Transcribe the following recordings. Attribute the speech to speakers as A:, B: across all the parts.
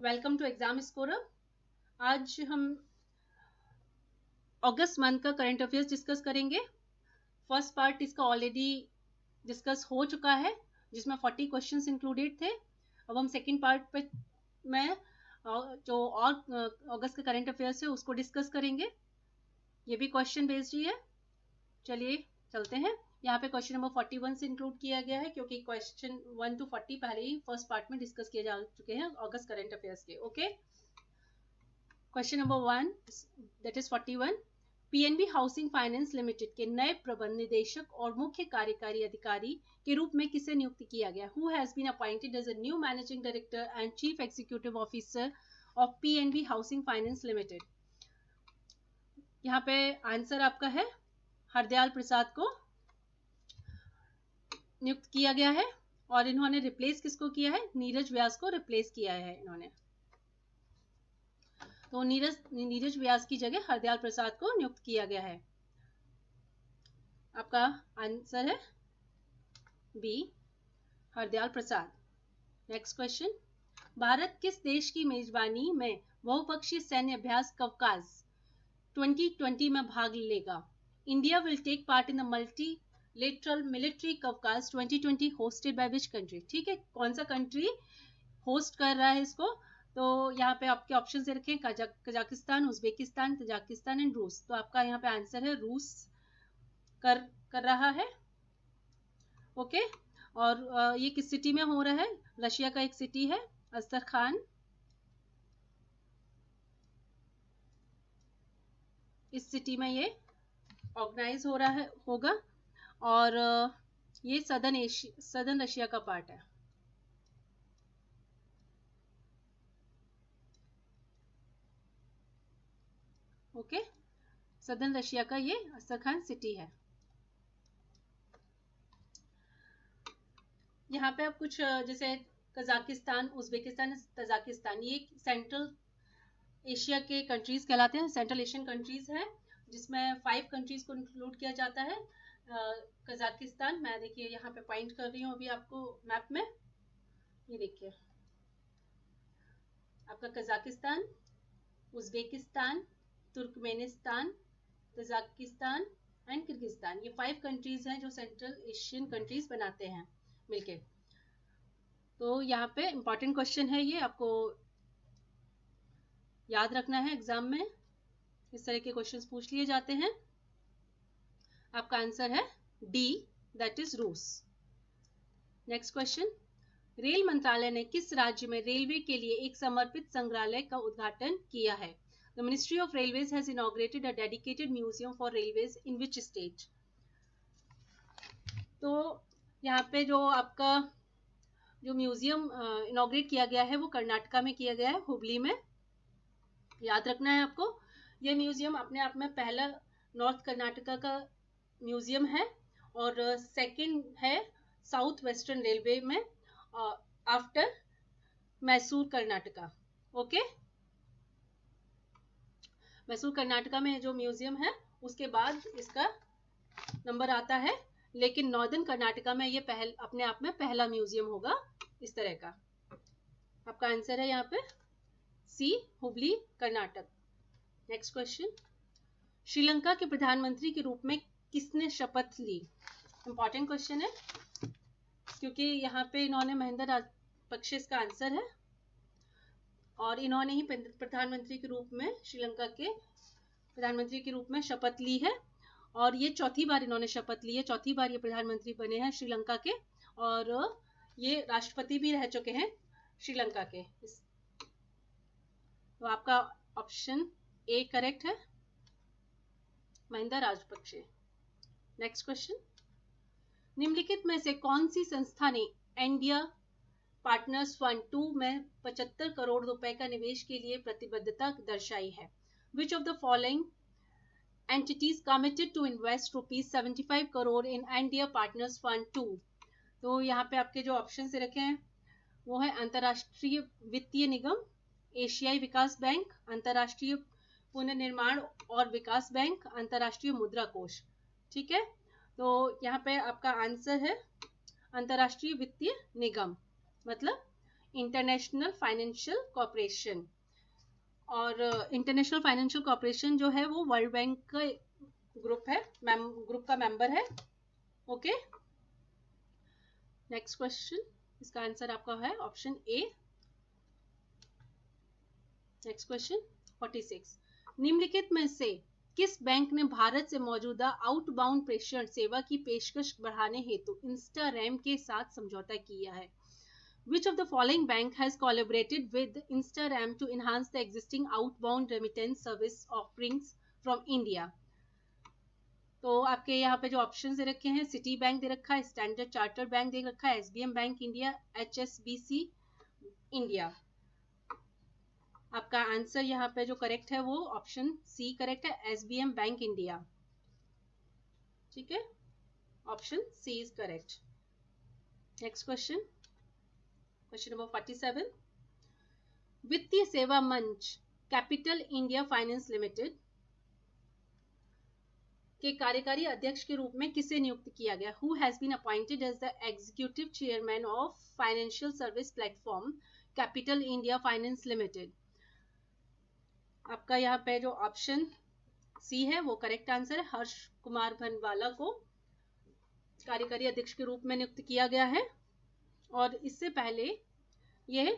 A: Welcome to exam scorer. आज हम अगस्त month का करंट अफेयर्स डिस्कस करेंगे। फर्स्ट पार्ट इसका ऑलरेडी डिस्कस हो चुका है जिसमें 40 क्वेश्चंस इंक्लूडेड थे। अब हम सेकंड पार्ट पे में जो और अगस्त का करंट अफेयर्स है उसको डिस्कस करेंगे। ये भी क्वेश्चन बेस्ड ही है। चलिए चलते हैं। यहाँ पे क्वेश्चन नंबर 41 से इंक्लूड किया गया है क्योंकि क्वेश्चन 1 to 40 पहले ही फर्स्ट पार्ट में डिस्कस किए जा चुके हैं अगस्त करंट अफेयर्स के। Okay, question number 1 that is 41। PNB housing finance limited के नए प्रबंध निदेशक और मुख्य कार्यकारी अधिकारी के रूप में किसे नियुक्त किया गया? Who has been appointed as a new managing director and chief executive officer of PNB housing finance limited? यहाँ पे आंसर आपका है हरदयाल प्रसाद को नियुक्त किया गया है। और इन्होंने रिप्लेस किसको किया है? नीरज व्यास को रिप्लेस किया है इन्होंने। तो नीरज व्यास की जगह हरदयाल प्रसाद को नियुक्त किया गया है। आपका आंसर है बी, हरदयाल प्रसाद। नेक्स्ट क्वेश्चन, भारत किस देश की मेजबानी में बहुपक्षीय सैन्य अभ्यास कवकाज 2020 में भाग लेगा? India will take part in the multilateral military Kavkaz 2020 hosted by which country? ठीक है, कौन सा कंट्री होस्ट कर रहा है इसको? तो यहाँ पे आपके ऑप्शन दे रखे हैं कजाकिस्तान, उज्बेकिस्तान, तजाकिस्तान एंड रूस। तो आपका यहाँ पे आंसर है रूस कर रहा है। ओके, और ये किस सिटी में हो रहा है? रशिया का एक सिटी है अस्तरखान। इस सिटी में ये ऑर्गेनाइज हो रहा है होगा और ये सदर्न रशिया का पार्ट है। ओके, सदर्न रशिया का ये अस्तरखान सिटी है। यहाँ पे आप कुछ जैसे कजाकिस्तान, उज्बेकिस्तान, तजाकिस्तान, ये सेंट्रल एशिया के कंट्रीज कहलाते हैं, सेंट्रल एशियन कंट्रीज हैं जिसमें 5 कंट्रीज को इंक्लूड किया जाता है। कजाकिस्तान, मैं देखिए यहाँ पे पॉइंट कर रही हूँ अभी आपको मैप में, ये देखिए आपका Kazakhstan, Uzbekistan, Turkmenistan, Tajikistan and Kyrgyzstan, ये 5 कंट्रीज हैं जो सेंट्रल एशियन कंट्रीज बनाते हैं मिलके। तो यहाँ पे इंपॉर्टेंट क्वेश्चन है, ये आपको याद रखना है एग्जाम में, इस तरह के क्वेश्चंस पूछ लिए जाते हैं। आपका आंसर है डी, दैट इज रूस। नेक्स्ट क्वेश्चन, रेल मंत्रालय ने किस राज्य में रेलवे के लिए एक समर्पित संग्रहालय का उद्घाटन किया है? The ministry of railways has inaugurated a dedicated museum for railways in which state? तो यहाँ पे जो आपका जो म्यूजियम इनॉग्रेट किया गया है वो कर्नाटका में किया गया है, हुबली में। याद रखना है आपको, ये म्यूजियम अपने आप में पहला नॉर्थ कर्नाटका का म्यूजियम है और सेकंड है साउथ वेस्टर्न रेलवे में आफ्टर मैसूर कर्नाटका। ओके, मैसूर कर्नाटका में जो म्यूजियम है उसके बाद इसका नंबर आता है, लेकिन नॉर्दर्न कर्नाटका में ये अपने आप में पहला म्यूजियम होगा इस तरह का। आपका आंसर है यहाँ पे सी, हुबली कर्नाटक। नेक्स्ट क्वेश्चन, श्रीलंका के प्रधानमंत्री के रूप में किसने शपथ ली? इंपॉर्टेंट क्वेश्चन है क्योंकि यहाँ पे इन्होंने महिंदा राजपक्षे इसका आंसर है और इन्होंने ही प्रधानमंत्री के रूप में, श्रीलंका के प्रधानमंत्री के रूप में शपथ ली है और ये चौथी बार इन्होंने शपथ ली है, चौथी बार ये प्रधानमंत्री बने हैं श्रीलंका के और ये राष्ट्रपति भी रह चुके हैं श्रीलंका के। तो आपका ऑप्शन ए करेक्ट है, महिंदा राजपक्षे। नेक्स्ट क्वेश्चन, निम्नलिखित में से कौन सी संस्था ने इंडिया पार्टनर्स फंड 2 में 75 करोड़ रुपए का निवेश के लिए प्रतिबद्धता दर्शाई है? Which of the following entities committed to invest rupees 75 crore in India Partners Fund 2? तो यहाँ पे आपके जो ऑप्शन से रखे हैं वो है अंतर्राष्ट्रीय वित्तीय निगम, एशियाई विकास बैंक, अंतर्राष्ट्रीय पुनर्निर्माण और विकास बैंक, अंतर्राष्ट्रीय मुद्रा कोष। ठीक है, तो यहाँ पे आपका आंसर है अंतर्राष्ट्रीय वित्तीय निगम, मतलब इंटरनेशनल फाइनेंशियल कॉर्पोरेशन। और इंटरनेशनल फाइनेंशियल कॉर्पोरेशन जो है वो वर्ल्ड बैंक का ग्रुप है, ग्रुप का मेंबर है। ओके, नेक्स्ट क्वेश्चन, इसका आंसर आपका है ऑप्शन ए। नेक्स्ट क्वेश्चन 46, निम्नलिखित में से किस बैंक ने भारत से मौजूदा आउटबाउंड प्रेषण सेवा की पेशकश बढ़ाने हेतु इंस्टारैम के साथ समझौता किया है? Which of the following bank has collaborated with Instaram to enhance the existing outbound remittance service offerings from India? तो आपके यहाँ पे जो ऑप्शन दे रखे हैं, सिटी बैंक दे रखा है, स्टैंडर्ड चार्टर्ड बैंक दे रखा है, SBM bank India, HSBC India. आपका आंसर यहाँ पे जो करेक्ट है वो ऑप्शन सी करेक्ट है, एसबीएम बैंक इंडिया। ठीक है, option C is correct. Next question, question number 47, वित्तीय सेवा मंच कैपिटल इंडिया फाइनेंस लिमिटेड के कार्यकारी अध्यक्ष के रूप में किसे नियुक्त किया गया? Who has been appointed as the executive chairman of financial service platform Capital India Finance Limited? आपका यहाँ पे जो ऑप्शन सी है वो करेक्ट आंसर है। हर्ष कुमार भनवाला को कार्यकारी अध्यक्ष के रूप में नियुक्त किया गया है और इससे पहले ये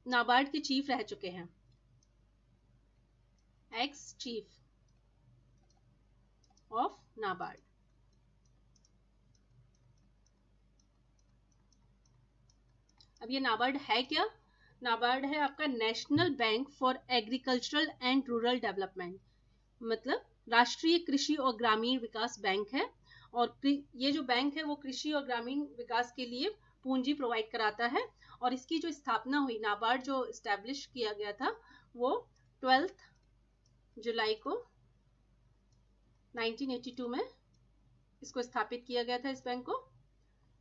A: नाबार्ड के चीफ रह चुके हैं, एक्स चीफ ऑफ नाबार्ड। अब ये नाबार्ड है क्या? नाबार्ड है आपका national bank for agricultural and rural development, मतलब राष्ट्रीय कृषि और ग्रामीण विकास बैंक है। और ये जो बैंक है वो कृषि और ग्रामीण विकास के लिए पूंजी प्रोवाइड कराता है। और इसकी जो स्थापना हुई, नाबार्ड जो इस्टेब्लिश किया गया था वो 12 जुलाई को 1982 में इसको स्थापित किया गया था, इस बैंक को।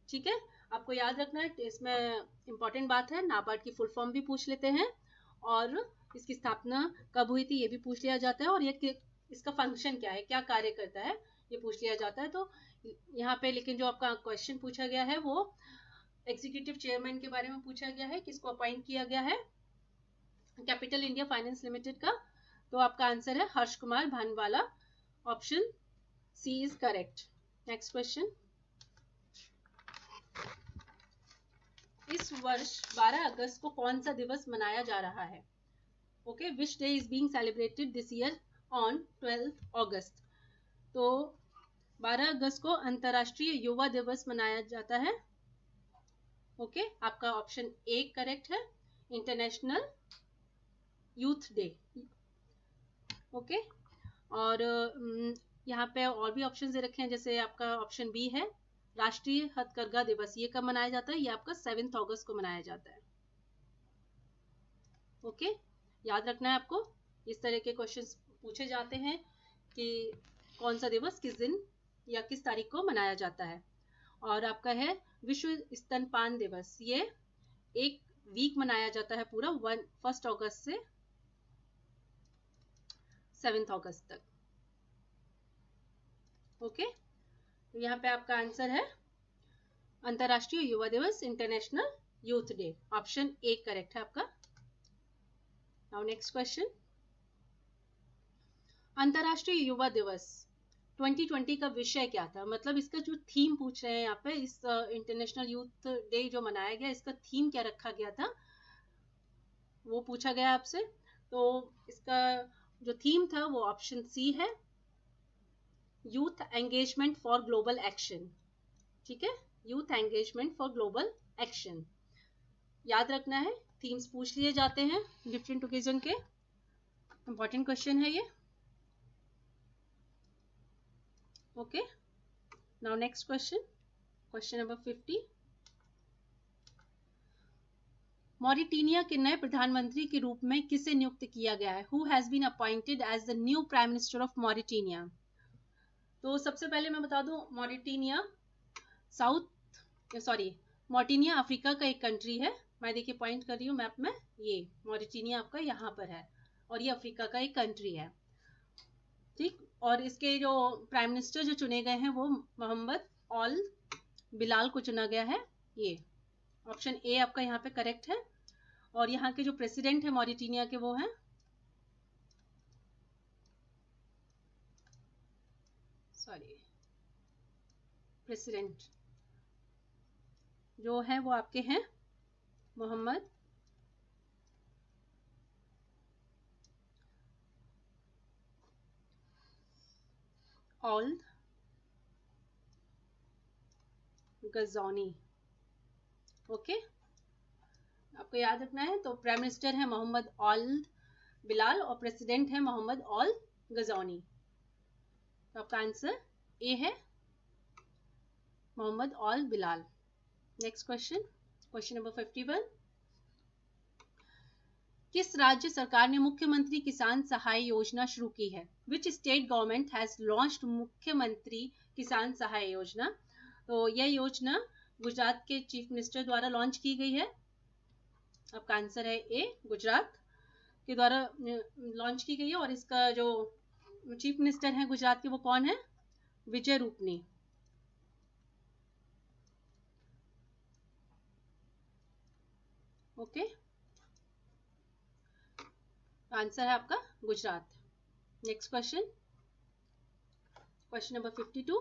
A: ठीक है, आपको याद रखना है, इसमें इंपॉर्टेंट बात है, नाबार्ड की फुल फॉर्म भी पूछ लेते हैं और इसकी स्थापना कब हुई थी ये भी पूछ लिया जाता है, और ये इसका फंक्शन क्या है, क्या कार्य करता है, ये पूछ लिया जाता है। तो यहाँ पे लेकिन जो आपका क्वेश्चन पूछा गया है वो एग्जीक्यूटिव चेयरमैन के बारे में पूछा गया है, किसको अपॉइंट किया गया है कैपिटल इंडिया फाइनेंस लिमिटेड का। तो आपका आंसर है Harsh Kumar Bhanwala, option C is correct. Next question, इस वर्ष 12 अगस्त को कौन सा दिवस मनाया जा रहा है? Okay, which day is being celebrated this year on 12 अगस्त? तो 12 अगस्त को अंतर्राष्ट्रीय युवा दिवस मनाया जाता है। ओके, आपका ऑप्शन ए करेक्ट है, इंटरनेशनल यूथ डे। ओके, और यहाँ पे और भी ऑप्शन दे रखे हैं, जैसे आपका ऑप्शन बी है राष्ट्रीय हथकरघा दिवस, ये कब मनाया जाता है? ये आपका 7 अगस्त को मनाया जाता है। ओके, याद रखना है आपको, इस तरह के क्वेश्चंस पूछे जाते हैं कि कौन सा दिवस किस दिन या किस तारीख को मनाया जाता है। और आपका है विश्व स्तनपान दिवस, ये एक वीक मनाया जाता है पूरा, 1 अगस्त से 7 अगस्त तक। ओके, तो यहाँ पे आपका आंसर है अंतरराष्ट्रीय युवा दिवस, international youth day, option A correct है आपका। नाउ नेक्स्ट क्वेश्चन, अंतरराष्ट्रीय युवा दिवस 2020 का विषय क्या था? मतलब इसका जो थीम पूछ रहे हैं यहाँ पे, इस इंटरनेशनल यूथ डे जो मनाया गया, इसका थीम क्या रखा गया था वो पूछा गया आपसे। तो इसका जो थीम था वो ऑप्शन सी है, youth engagement for global action. ठीक है, youth engagement for global action, याद रखना है, थीम्स पूछ लिए जाते हैं डिफरेंट ओकेजन के, इंपॉर्टेंट क्वेश्चन है ये। Okay, now next question, question number 50, Mauritania के नए प्रधानमंत्री के रूप में किसे नियुक्त किया गया है? Who has been appointed as the new prime minister of Mauritania? तो सबसे पहले मैं बता दूं, मॉरिटानिया मॉरिटानिया अफ्रीका का एक कंट्री है। मैं देखिए पॉइंट कर रही हूँ मैप में, ये मॉरिटानिया आपका यहाँ पर है और ये अफ्रीका का एक कंट्री है। ठीक, और इसके जो प्राइम मिनिस्टर जो चुने गए हैं वो मोहम्मद अल बिलाल को चुना गया है। ये ऑप्शन ए आपका यहाँ पे करेक्ट है। और यहाँ के जो प्रेसिडेंट है मॉरिटेनिया के वो हैं प्रेसिडेंट जो है वो आपके हैं मोहम्मद ओल्द गजौनी। ओके, आपको याद रखना है। तो प्राइम मिनिस्टर है मोहम्मद ओल्द बिलाल और प्रेसिडेंट है मोहम्मद ओल्द गजौनी। तो आपका आंसर ए है, Mohamed Ould Bilal. Next question, question number 51। किस राज्य सरकार ने मुख्यमंत्री किसान सहाय योजना शुरू की है? Which state government has launched मुख्यमंत्री किसान सहाय योजना? तो यह योजना गुजरात के चीफ मिनिस्टर द्वारा लॉन्च की गई है। आपका आंसर है ए, गुजरात के द्वारा लॉन्च की गई है। और इसका जो चीफ मिनिस्टर है गुजरात के वो कौन है? विजय रूपनी। ओके, आंसर है आपका Gujarat. Next question, question number 52।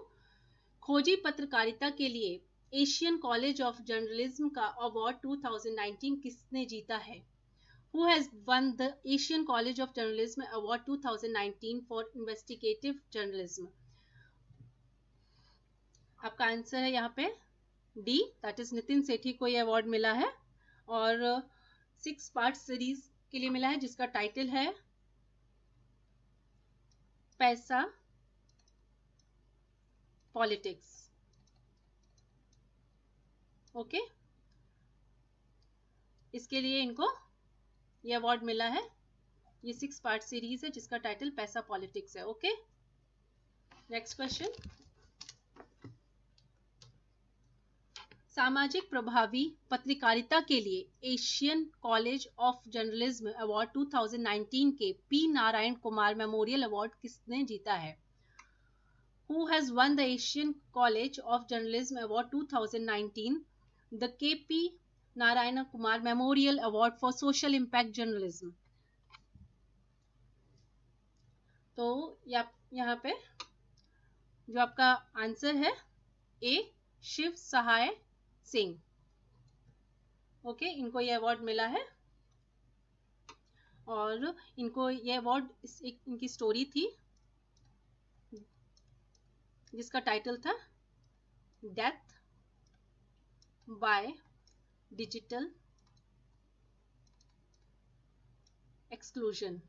A: खोजी पत्रकारिता के लिए एशियन कॉलेज ऑफ जर्नलिज्म का अवार्ड 2019 किसने जीता है? Who has won the Asian College of Journalism Award 2019 for Investigative Journalism? आपका आंसर है यहाँ पे डी, दैट इज नितिन सेठी को ये अवार्ड मिला है। और 6 पार्ट सीरीज के लिए मिला है जिसका टाइटल है पैसा पॉलिटिक्स। ओके, इसके लिए इनको ये अवार्ड मिला है। ये 6 पार्ट सीरीज है जिसका टाइटल पैसा पॉलिटिक्स है। ओके, नेक्स्ट क्वेश्चन, सामाजिक प्रभावी पत्रकारिता के लिए Asian college of journalism award 2019 के P Narayan Kumar memorial award किसने जीता है? Who has won the Asian College of Journalism Award 2019, the KP Narayana Kumar Memorial Award for Social Impact Journalism? तो यहाँ पे जो आपका आंसर है ए, शिव सहाय सिंह। ओके, इनको ये अवार्ड मिला है। और इनको ये अवार्ड इनकी स्टोरी थी जिसका टाइटल था death by digital exclusion.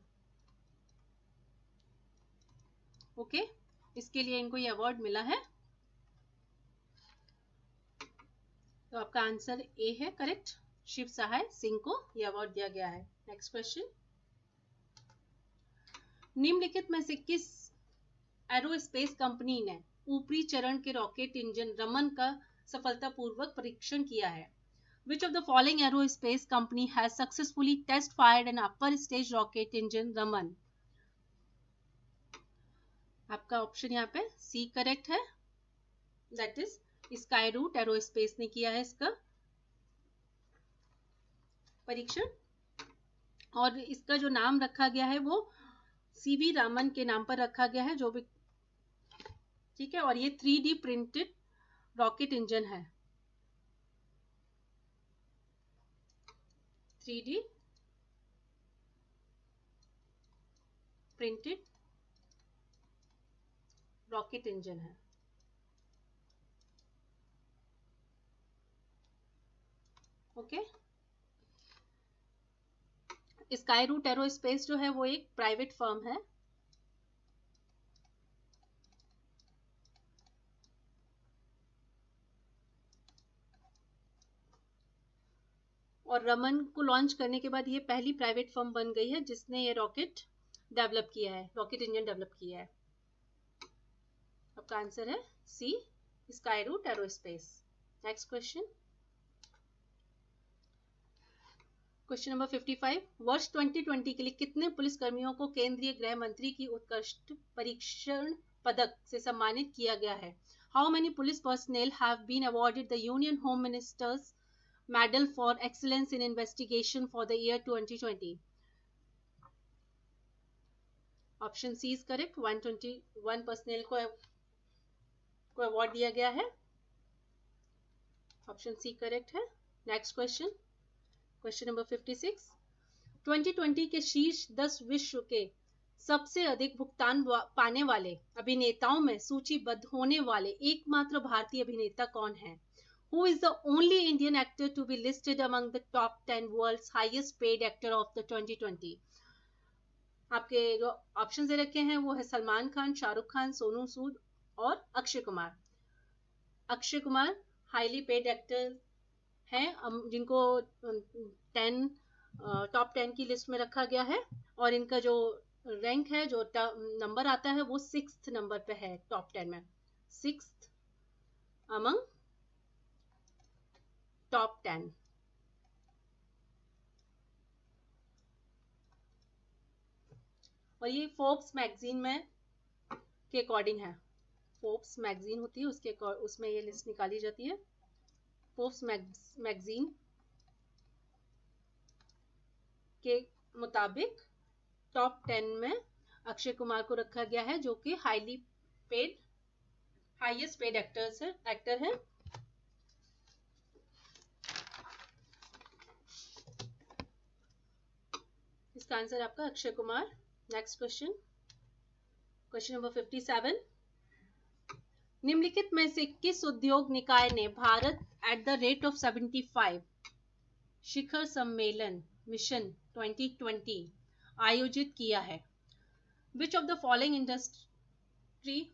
A: Okay, इसके लिए इनको ये अवार्ड मिला है। तो आपका आंसर ए है करेक्ट, शिव सहाय सिंह को ये अवार्ड दिया गया है। नेक्स्ट क्वेश्चन, निम्नलिखित में से किस एरोस्पेस कंपनी ने ऊपरी चरण के रॉकेट इंजन रमन का सफलतापूर्वक परीक्षण किया है? Which of the following aerospace company has successfully test fired an upper stage rocket engine Raman? आपका ऑप्शन यहाँ पे सी करेक्ट है, that is Skyroot aerospace ने किया है इसका परीक्षण। और इसका जो नाम रखा गया है वो सीवी रामन के नाम पर रखा गया है, जो भी ठीक है। और ये 3D प्रिंटेड रॉकेट इंजन है, 3D प्रिंटेड रॉकेट इंजन है। ओके, स्काई रूट एरोस्पेस जो है वो एक प्राइवेट फर्म है। और रमन को लॉन्च करने के बाद ये पहली प्राइवेट फर्म बन गई है जिसने ये रॉकेट डेवलप किया है, रॉकेट इंजन डेवलप किया है। आपका आंसर है C, Skyroot Aerospace. Next question, question number 55। वर्ष 2020 के लिए कितने पुलिसकर्मियों को केंद्रीय गृह मंत्री की उत्कृष्ट परीक्षण पदक से सम्मानित किया गया है? How many police personnel have been awarded the union home minister's medal for excellence in investigation for the year 2020? Option C is correct. 121 personnel को अवार्ड दिया गया है. ऑप्शन सी करेक्ट है. Next question, question number 56. 2020 के शीर्ष 10 विश्व के सबसे अधिक भुगतान पाने वाले अभिनेताओं में सूचीबद्ध होने वाले एकमात्र भारतीय अभिनेता कौन है? Who is the only Indian actor to be listed among the top 10 world's highest paid actor of the 2020? आपके जो ऑप्शन दे रखे हैं वो है सलमान खान, शाहरुख खान, सोनू सूद और Akshay Kumar. Akshay Kumar highly paid actor हैं जिनको टॉप 10 की लिस्ट में रखा गया है और इनका जो रैंक है, जो नंबर आता है वो 6th नंबर पे है टॉप 10 में. 6th among top 10. और ये फोर्ब्स मैगजीन में के अकॉर्डिंग है. फोर्ब्स मैगजीन होती है उसमें ये लिस्ट निकाली जाती है. फोर्ब्स मैगजीन के मुताबिक टॉप 10 में अक्षय कुमार को रखा गया है जो कि हाईएस्ट पेड एक्टर है. इसका आंसर आपका Akshay Kumar. Next question, question number 57. निम्नलिखित में से किस उद्योग निकाय ने Bharat at the rate of 75 शिखर सम्मेलन मिशन 2020 आयोजित किया है? Which of the following industry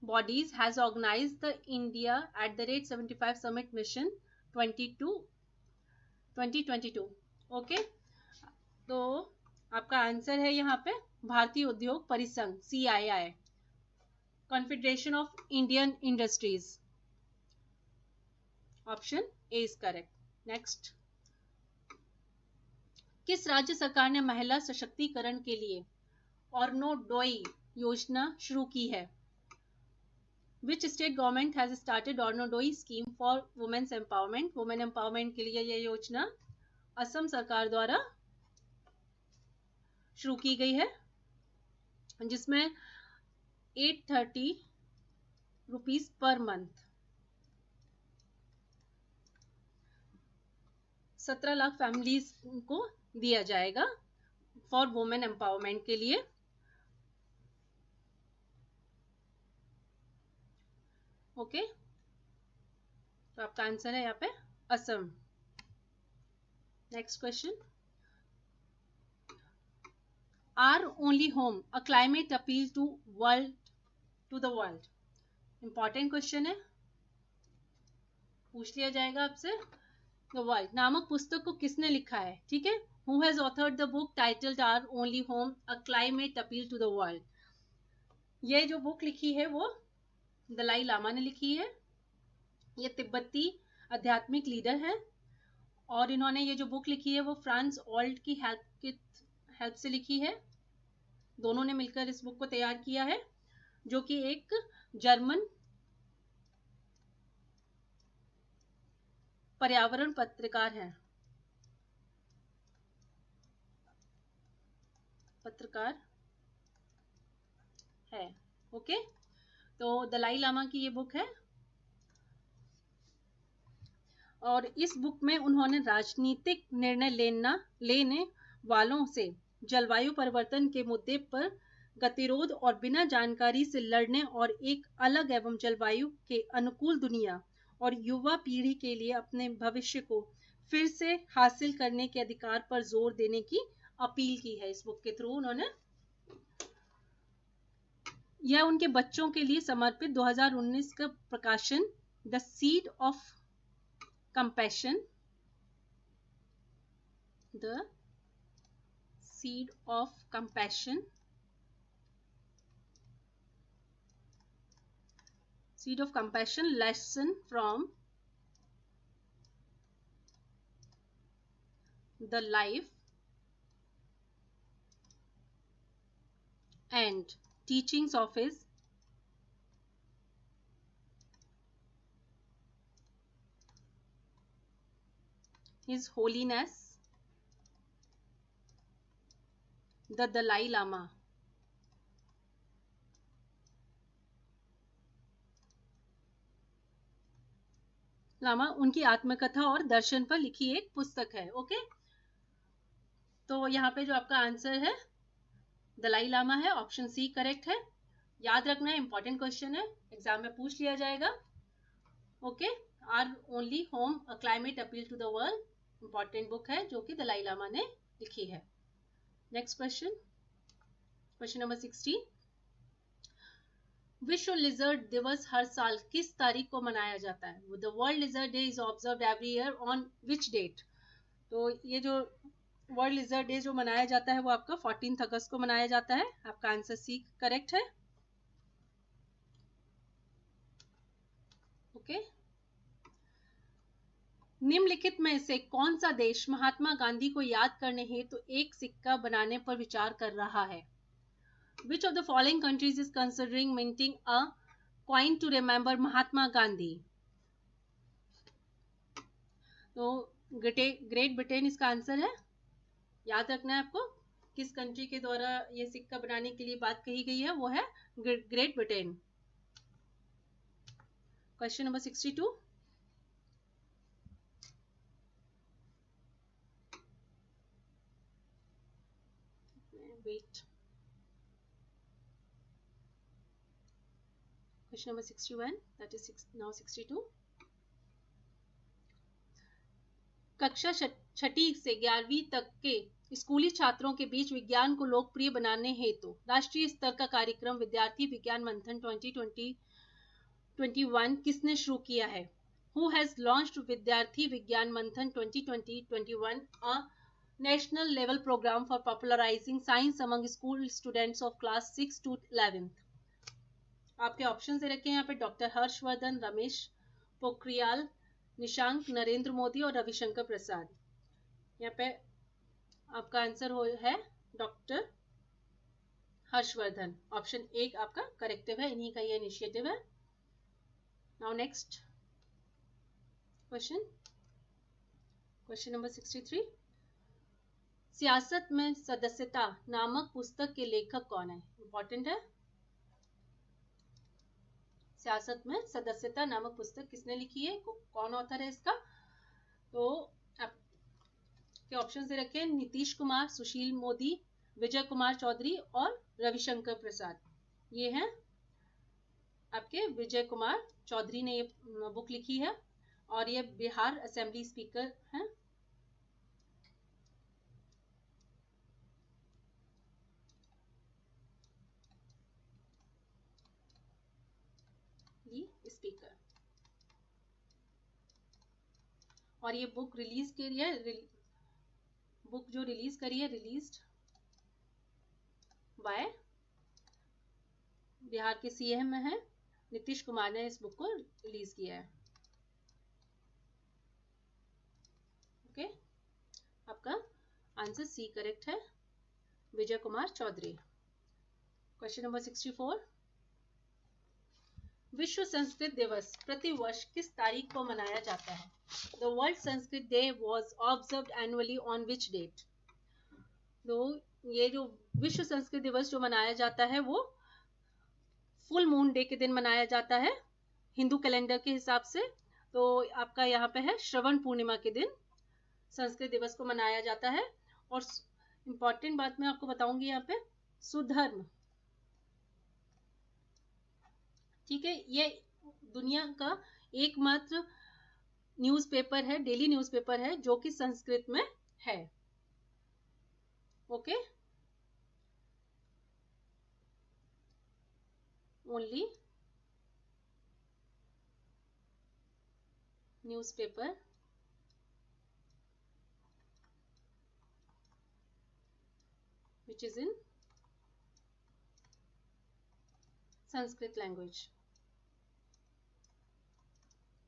A: bodies has organized the India at the rate 75 Summit Mission 2022? Okay, तो आपका आंसर है यहाँ पे भारतीय उद्योग परिसंघ, CII, confederation of Indian industries. Option A is correct. Next, किस राज्य सरकार ने महिला सशक्तिकरण के लिए ऑर्नोडोई योजना शुरू की है? Which state government has started Orunodoi scheme for women's empowerment? Women empowerment के लिए यह योजना असम सरकार द्वारा शुरू की गई है, जिसमें 830 rupees per month 17 lakh families को दिया जाएगा फॉर वुमेन एम्पावरमेंट के लिए. ओके, तो आपका आंसर है यहाँ पे Assam. Next question, our only home a climate appeal to the world? Important question है, पूछ लिया जाएगा आपसे. द वर्ल्ड नामक पुस्तक को किसने लिखा है? ठीक है, Who has authored the book titled Our Only Home, A Climate Appeal to the World? ये जो बुक लिखी है वो दलाई लामा ने लिखी है. ये तिब्बती आध्यात्मिक लीडर है और इन्होंने ये जो बुक लिखी है वो फ्रांस ऑल्ट की हेल्प से लिखी है. दोनों ने मिलकर इस बुक को तैयार किया है, जो कि एक जर्मन पर्यावरण पत्रकार है. ओके, तो दलाई लामा की ये बुक है और इस बुक में उन्होंने राजनीतिक निर्णय लेने वालों से जलवायु परिवर्तन के मुद्दे पर गतिरोध और बिना जानकारी से लड़ने और एक अलग एवं जलवायु के अनुकूल दुनिया और युवा पीढ़ी के लिए अपने भविष्य को फिर से हासिल करने के अधिकार पर जोर देने की अपील की है. इस बुक के थ्रू उन्होंने यह उनके बच्चों के लिए समर्पित 2019 का प्रकाशन the seed of compassion lesson from the life and teachings of his His Holiness the Dalai Lama. Lama उनकी आत्मकथा और दर्शन पर लिखी एक पुस्तक है. ओके, तो यहाँ पे जो आपका आंसर है दलाई लामा है. ऑप्शन सी करेक्ट है. याद रखना है, इंपॉर्टेंट क्वेश्चन है, एग्जाम में पूछ लिया जाएगा. Okay, our only home a climate appeal to the world, important book है जो कि दलाई लामा ने लिखी है. Next question, question number 16. विश्व लिजर्ड दिवस हर साल किस तारीख को मनाया जाता है? The world lizard day is observed every year on which date? तो ये जो वर्ल्ड लिजर्ड डे जो मनाया जाता है वो आपका 14 अगस्त को मनाया जाता है. आपका आंसर सी करेक्ट है. ओके, निम्नलिखित में से कौन सा देश महात्मा गांधी को याद करने हेतु तो एक सिक्का बनाने पर विचार कर रहा है? Which of the following countries is considering minting a coin to remember Mahatma Gandhi? तो ग्रेट ब्रिटेन इसका आंसर है. याद रखना है आपको किस कंट्री के द्वारा ये सिक्का बनाने के लिए बात कही गई है, वो है great Britain. Question number 62. Wait, question number 61, that is now 62. कक्षा छठी से 11वीं तक के स्कूली छात्रों के बीच विज्ञान को लोकप्रिय बनाने हेतु राष्ट्रीय स्तर का कार्यक्रम विद्यार्थी विज्ञान मंथन 2020-21 किसने शुरू किया है? Who has launched विद्यार्थी विज्ञान मंथन 2020-21, a national level program for popularizing science among school students of class 6 to 11th? आपके ऑप्शन दे रखे हैं यहाँ पे डॉक्टर हर्षवर्धन, रमेश पोखरियाल, निशांक, नरेंद्र मोदी और रविशंकर प्रसाद. यहाँ पे आपका आंसर है डॉक्टर हर्षवर्धन. ऑप्शन ए आपका करेक्टिव है, इन्हीं का ये इनिशिएटिव है. Now next question, question number 63. सियासत में सदस्यता नामक पुस्तक के लेखक कौन है? इंपॉर्टेंट है. सियासत में सदस्यता नामक पुस्तक किसने लिखी है, कौन ऑथर है इसका? तो आपके ऑप्शन दे रखे हैं नीतीश कुमार, सुशील मोदी, विजय कुमार चौधरी और रविशंकर प्रसाद. ये हैं आपके विजय कुमार चौधरी ने ये बुक लिखी है और ये बिहार असेंबली स्पीकर हैं. स्पीकर, और ये बुक रिलीज करी है, बुक जो रिलीज करी है रिलीज्ड बाय बिहार के सीएम में है नीतीश कुमार ने इस बुक को रिलीज किया है. ओके, आपका आंसर सी करेक्ट है, विजय कुमार चौधरी. Question number 64. विश्व संस्कृत दिवस प्रतिवर्ष किस तारीख को मनाया जाता है? The world Sanskrit day was observed annually on which date? तो ये जो विश्व संस्कृत दिवस जो मनाया जाता है वो फुल मून डे के दिन मनाया जाता है हिंदू कैलेंडर के हिसाब से. तो आपका यहाँ पे है श्रवण पूर्णिमा के दिन संस्कृत दिवस को मनाया जाता है. और इंपॉर्टेंट बात मैं आपको बताऊंगी यहाँ पे, सुधर्म, ठीक है, ये दुनिया का एकमात्र न्यूज़पेपर है, डेली न्यूज़पेपर है जो कि संस्कृत में है. Okay, only newspaper which is in Sanskrit language.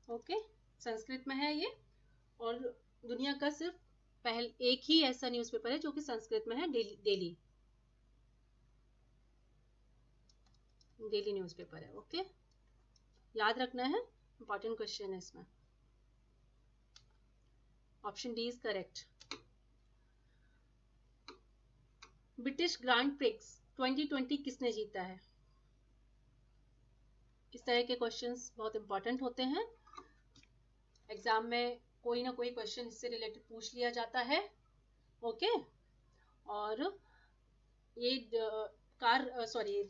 A: Okay, Sanskrit में है ये, और दुनिया का सिर्फ एक ही ऐसा न्यूज़पेपर है जो कि संस्कृत में है, डेली न्यूज़पेपर है. ओके, याद रखना है, इंपॉर्टेंट क्वेश्चन है इसमें. Option D is correct. British grand prix 2020 किसने जीता है? इस तरह के क्वेश्चंस बहुत इंपॉर्टेंट होते हैं, एग्जाम में कोई ना कोई क्वेश्चन इससे रिलेटेड पूछ लिया जाता है। ओके, और ये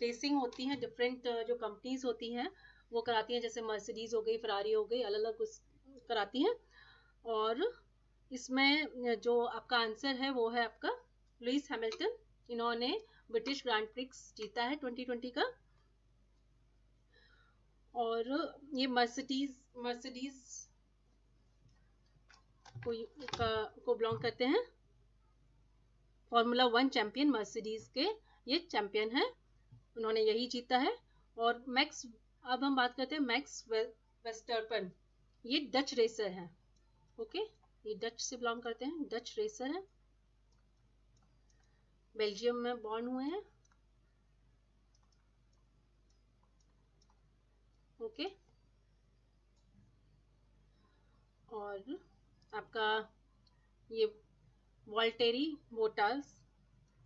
A: रेसिंग होती है, डिफरेंट जो कंपनीज होती हैं वो कराती हैं, जैसे मर्सिडीज हो गई, फरारी हो गई, अलग अलग कराती हैं। और इसमें जो आपका आंसर है वो है आपका लुइस हैमिल्टन। इन्होंने ब्रिटिश ग्रांड प्रिक्स जीता है 2020 का। और ये मर्सिडीज को बिलोंग करते हैं। फॉर्मूला 1 चैंपियन मर्सिडीज के ये चैंपियन है, उन्होंने यही जीता है। और अब हम बात करते हैं मैक्स वेस्टरपन, ये डच रेसर हैं। ओके, ये डच से बिलोंग करते हैं, डच रेसर हैं, बेल्जियम में बॉर्न हुए हैं। ओके, और आपका ये वॉल्टेरी बोटास,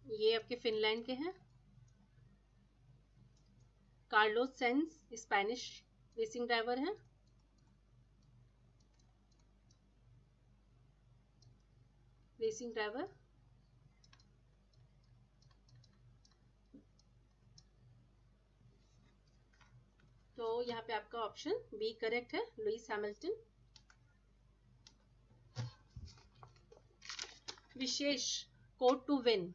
A: ये आपके फिनलैंड के हैं। Carlos Sainz Spanish racing driver हैं। तो यहाँ पे आपका ऑप्शन बी करेक्ट है, लुइस हैमिल्टन। विशेष कोड टू विन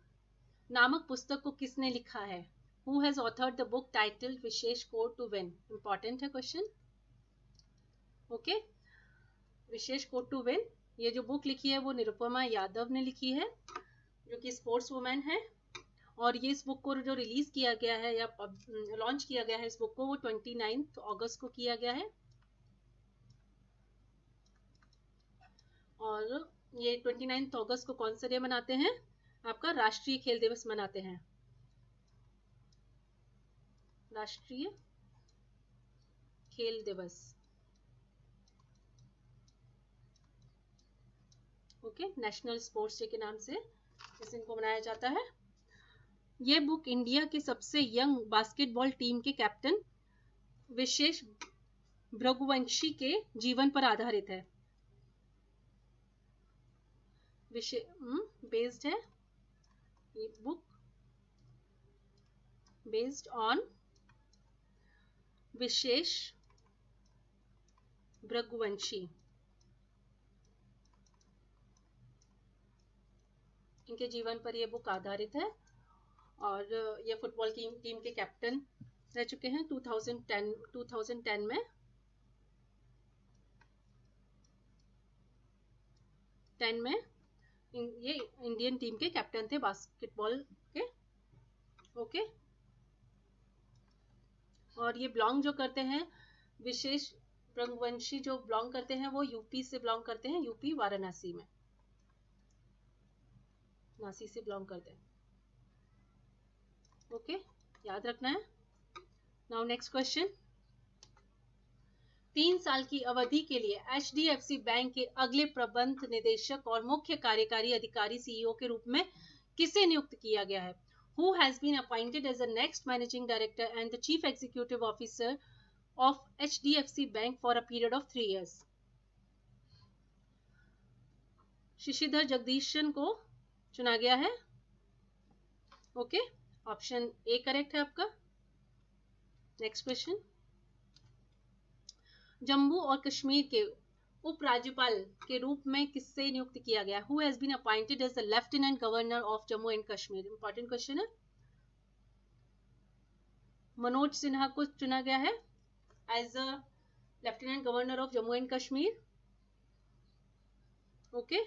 A: नामक पुस्तक को किसने लिखा है? Who has authored the book titled Vishesh code to win? Important है question. Okay, Vishesh code to win, ये जो बुक लिखी है वो निरुपमा यादव ने लिखी है, जो कि स्पोर्ट्स वुमेन है। और ये इस बुक को जो रिलीज किया गया है या लॉन्च किया गया है इस बुक को, वो 29 अगस्त को किया गया है। और ये 29 अगस्त को कौन सा डे मनाते हैं? आपका राष्ट्रीय खेल दिवस मनाते हैं, राष्ट्रीय खेल दिवस। ओके, नेशनल स्पोर्ट्स डे के नाम से इस दिन को मनाया जाता है। ये बुक इंडिया के सबसे यंग बास्केटबॉल टीम के कैप्टन विशेष भृगुवंशी के जीवन पर आधारित है। बेस्ड है ये बुक, बेस्ड ऑन विशेष भृगुवंशी, इनके जीवन पर यह बुक आधारित है। और ये फुटबॉल की टीम के कैप्टन रह चुके हैं 2010 में। ये इंडियन टीम के कैप्टन थे बास्केटबॉल के। ओके, और ये बिलोंग जो करते हैं, विशेष भृगुवंशी जो बिलोंग करते हैं वो यूपी से बिलोंग करते हैं, यूपी वाराणसी में, नासी से बिलोंग करते हैं। ओके, याद रखना है। नाउ नेक्स्ट क्वेश्चन, 3 साल की अवधि के लिए HDFC बैंक के अगले प्रबंध निदेशक और मुख्य कार्यकारी अधिकारी CEO के रूप में किसे नियुक्त किया गया है? Who has been appointed as the next managing director and the chief executive officer of HDFC Bank for a period of 3 years? Shashidhar Jagadeesan को चुना गया है। ओके, ऑप्शन ए करेक्ट है आपका। नेक्स्ट क्वेश्चन, जम्मू और कश्मीर के उपराज्यपाल के रूप में किससे नियुक्त किया गया? Who has been appointed as the Lieutenant Governor of Jammu and Kashmir? Important question है। मनोज सिन्हा को चुना गया है as a lieutenant governor of Jammu and Kashmir. Okay,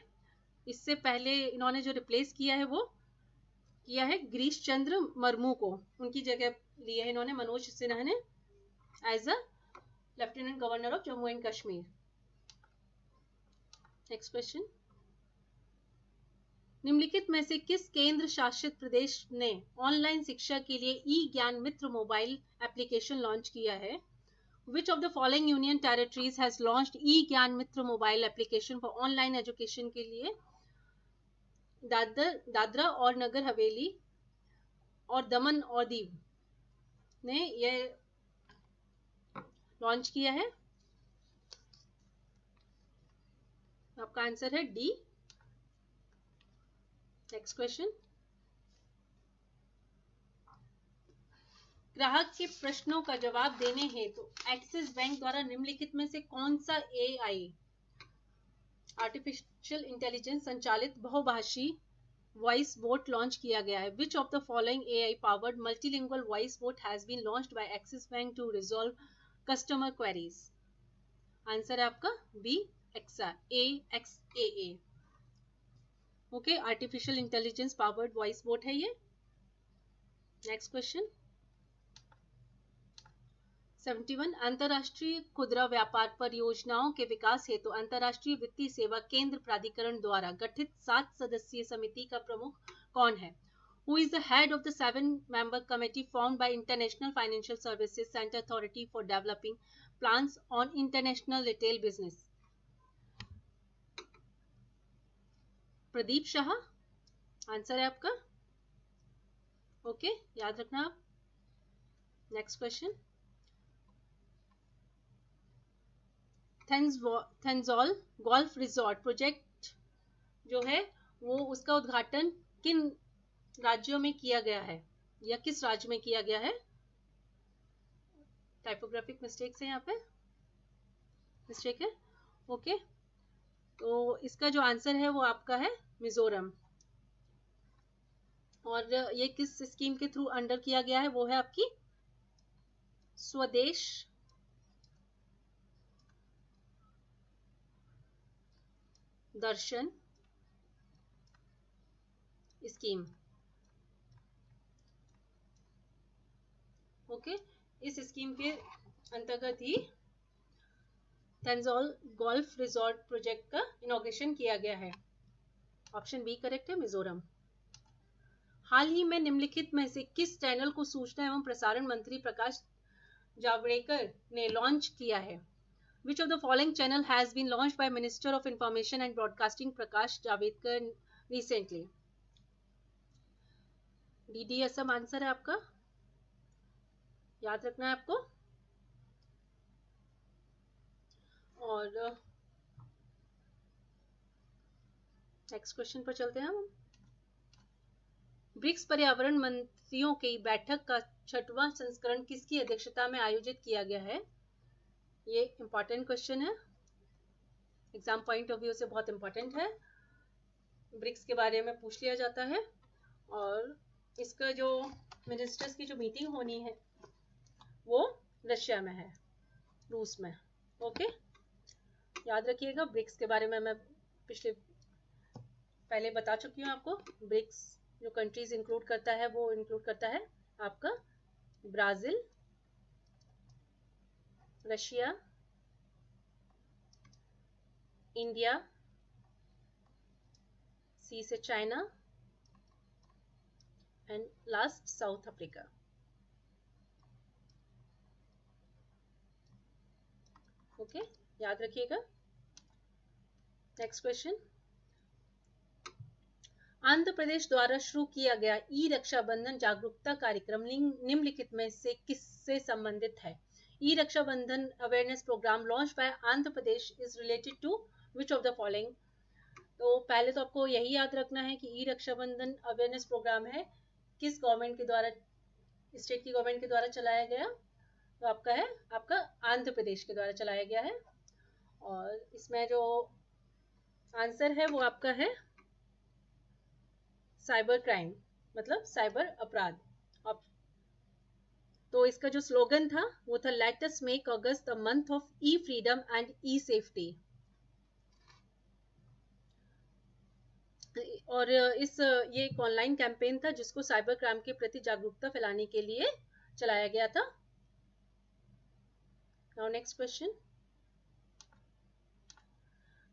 A: इससे पहले इन्होंने जो रिप्लेस किया है वो किया है गिरीश चंद्र मर्मू को, उनकी जगह लिया है इन्होंने मनोज सिन्हा ने as a lieutenant governor of Jammu and Kashmir. Next question, निम्नलिखित में से किस केंद्र शासित प्रदेश ने ऑनलाइन शिक्षा के लिए ई ज्ञान मित्र मोबाइल एप्लीकेशन लॉन्च किया है? Which of the following union territories has launched e-ज्ञान Mitra mobile application for online education के लिए? दादरा और नगर हवेली और दमन और दीव ने ये लॉन्च किया है. आपका आंसर है डी. Next question. ग्राहक के प्रश्नों का जवाब देने हेतु एक्सिस बैंक द्वारा निम्नलिखित में से कौन सा AI आर्टिफिशियल इंटेलिजेंस संचालित बहुभाषी वॉइस बोट लॉन्च किया गया है? Which of the following AI powered multilingual voice bot has been launched by Axis bank to resolve customer queries? Answer है आपका B. AXAA. Okay, artificial intelligence powered voice bot है ये. Next question. 71. अंतरराष्ट्रीय खुदरा व्यापार परियोजनाओं के विकास हेतु अंतरराष्ट्रीय वित्तीय सेवा केंद्र प्राधिकरण द्वारा गठित 7 सदस्यीय समिति का प्रमुख कौन है? Who is the head of the 7-member committee formed by International Financial Services Center Authority for Developing Plans on International Retail Business? Pradeep Shah answer है आपका. ओके, याद रखना आप. Next question. Thenzawl golf resort project जो है वो उसका उद्घाटन किन राज्यों में किया गया है या किस राज्य में किया गया है? टाइपोग्राफिक मिस्टेक्स है, यहाँ पे मिस्टेक है. ओके, तो इसका जो आंसर है वो आपका है मिजोरम. और ये किस स्कीम के थ्रू अंडर किया गया है? वो है आपकी स्वदेश दर्शन स्कीम. ओके, इस स्कीम के अंतर्गत ही थेंजॉल गोल्फ रिजॉर्ट प्रोजेक्ट का इनॉग्रेशन किया गया है. ऑप्शन बी करेक्ट है, मिजोरम. हाल ही में निम्नलिखित में से किस चैनल को सूचना एवं प्रसारण मंत्री प्रकाश जावड़ेकर ने लॉन्च किया है? Which of the following channel has been launched by Minister of Information and Broadcasting Prakash Javadekar recently? DD Assam answer है आपका, याद रखना है आपको. और नेक्स्ट क्वेश्चन पर चलते हैं हम. ब्रिक्स पर्यावरण मंत्रियों की बैठक का 6वां संस्करण किसकी अध्यक्षता में आयोजित किया गया है? ये इंपॉर्टेंट क्वेश्चन है, एग्जाम पॉइंट ऑफ व्यू से बहुत इंपॉर्टेंट है. ब्रिक्स के बारे में पूछ लिया जाता है और इसका जो मिनिस्टर्स की जो मीटिंग होनी है वो रशिया में है, रूस में. ओके, याद रखिएगा. ब्रिक्स के बारे में मैं पहले बता चुकी हूँ आपको. ब्रिक्स जो कंट्रीज इंक्लूड करता है वो इंक्लूड करता है आपका ब्राजील, रशिया, इंडिया, सी से China and last south Africa. Okay, याद रखिएगा. Next question. आंध्र प्रदेश द्वारा शुरू किया गया ई रक्षाबंधन जागरूकता कार्यक्रम निम्नलिखित में से किससे संबंधित है? E Rakshabandhan awareness program launch by Andhra Pradesh is related to which of the following? तो पहले तो आपको यही याद रखना है कि ई रक्षाबंधन अवेयरनेस प्रोग्राम है किस गवर्नमेंट के द्वारा, स्टेट की गवर्नमेंट के द्वारा चलाया गया? तो आपका है आपका आंध्र प्रदेश के द्वारा चलाया गया है. और इसमें जो आंसर है वो आपका है साइबर क्राइम, मतलब साइबर अपराध. तो इसका जो स्लोगन था वो था let us make August the month of E freedom and E safety. और ये एक ऑनलाइन कैंपेन था जिसको साइबर क्राइम के प्रति जागरूकता फैलाने के लिए चलाया गया था. Now next question.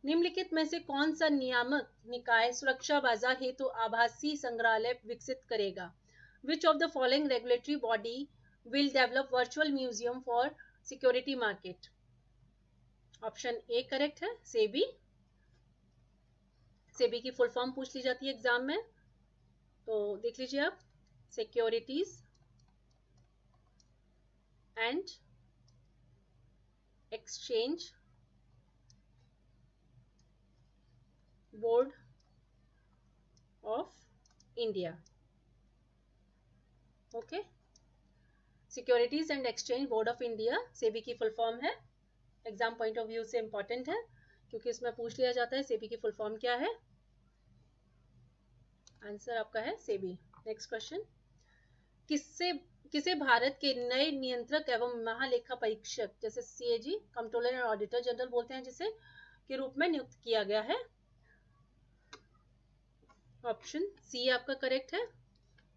A: निम्नलिखित में से कौन सा नियामक निकाय सुरक्षा बाजार हेतु आभासी संग्रहालय विकसित करेगा? Which of the following regulatory body will develop virtual museum for security market, option A correct है, सेबी। सेबी की फुल फॉर्म पूछ ली जाती है एग्जाम में, तो देख लीजिए आप, securities and exchange board of India. Okay, securities and exchange board of India SEBI की फुल फॉर्म है। एग्जाम पॉइंट ऑफ व्यू से इंपॉर्टेंट है क्योंकि इसमें पूछ लिया जाता है सेबी की फुल फॉर्म क्या है। आंसर आपका है सेबी। नेक्स्ट क्वेश्चन, किसे भारत के नए नियंत्रक एवं महालेखा परीक्षक, जैसे CAG, controller and auditor general बोलते हैं जिसे, के रूप में नियुक्त किया गया है? ऑप्शन सी आपका करेक्ट है,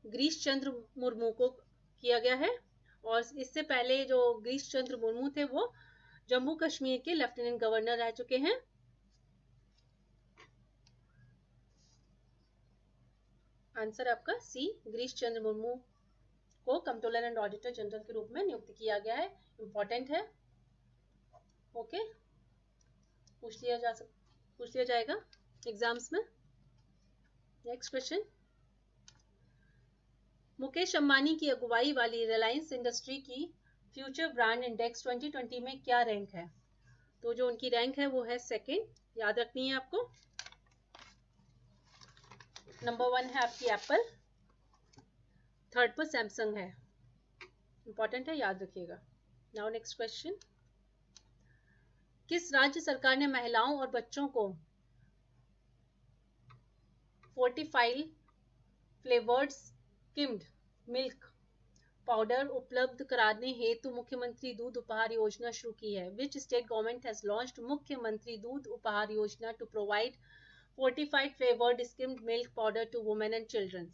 A: गिरीश चंद्र मुर्मू को किया गया है। और इससे पहले जो गिरीश चंद्र मुर्मू थे वो जम्मू कश्मीर के लेफ्टिनेंट गवर्नर रह चुके हैं। आंसर आपका सी, गिरीश चंद्र मुर्मू को कंट्रोलर एंड ऑडिटर जनरल के रूप में नियुक्त किया गया है। इंपॉर्टेंट है। ओके, पूछ लिया जाएगा एग्जाम्स में। नेक्स्ट क्वेश्चन, मुकेश अंबानी की अगुवाई वाली रिलायंस इंडस्ट्री की फ्यूचर ब्रांड इंडेक्स 2020 में क्या रैंक है? तो जो उनकी रैंक है वो है सेकंड, याद रखनी है आपको। नंबर 1 है आपकी एप्पल, थर्ड पर सैमसंग है। इंपॉर्टेंट है, याद रखिएगा। नाउ नेक्स्ट क्वेश्चन, किस राज्य सरकार ने महिलाओं और बच्चों को fortified flavoured skimmed milk powder उपलब्ध कराने हेतु मुख्यमंत्री दूध उपहार योजना शुरू की है? Which state government has launched मुख्यमंत्री दूध उपहार योजना to provide fortified flavoured skimmed milk powder to women and children?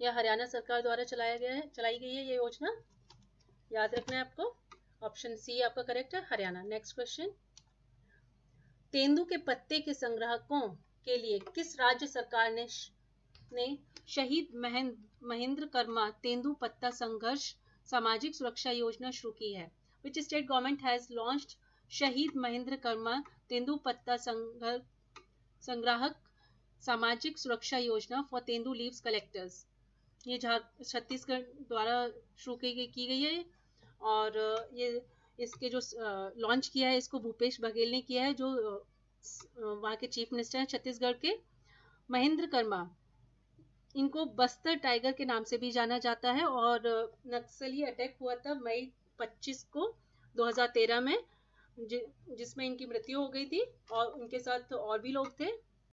A: यह हरियाणा सरकार द्वारा चलाई गई है ये योजना, याद रखना है आपको। ऑप्शन सी आपका करेक्ट है, हरियाणा। नेक्स्ट क्वेश्चन, तेंदू के पत्ते के संग्राहकों के लिए किस राज्य सरकार ने शहीद महेंद्र कर्मा तेंदू पत्ता संघर्ष सामाजिक सुरक्षा योजना शुरू की है? Which state government has launched शहीद महेंद्र कर्मा तेंदू पत्ता संग्राहक सामाजिक सुरक्षा योजना फॉर तेंदू लीव्स कलेक्टर्स? ये छत्तीसगढ़ द्वारा शुरू की गई है और ये इसके जो लॉन्च किया है इसको भूपेश बघेल ने किया है, जो वहाँ के चीफ मिनिस्टर हैं छत्तीसगढ़ के। महेंद्र कर्मा, इनको बस्तर टाइगर के नाम से भी जाना जाता है और नक्सली अटैक हुआ था मई 25 को 2013 में, जिसमें इनकी मृत्यु हो गई थी और उनके साथ और भी लोग थे।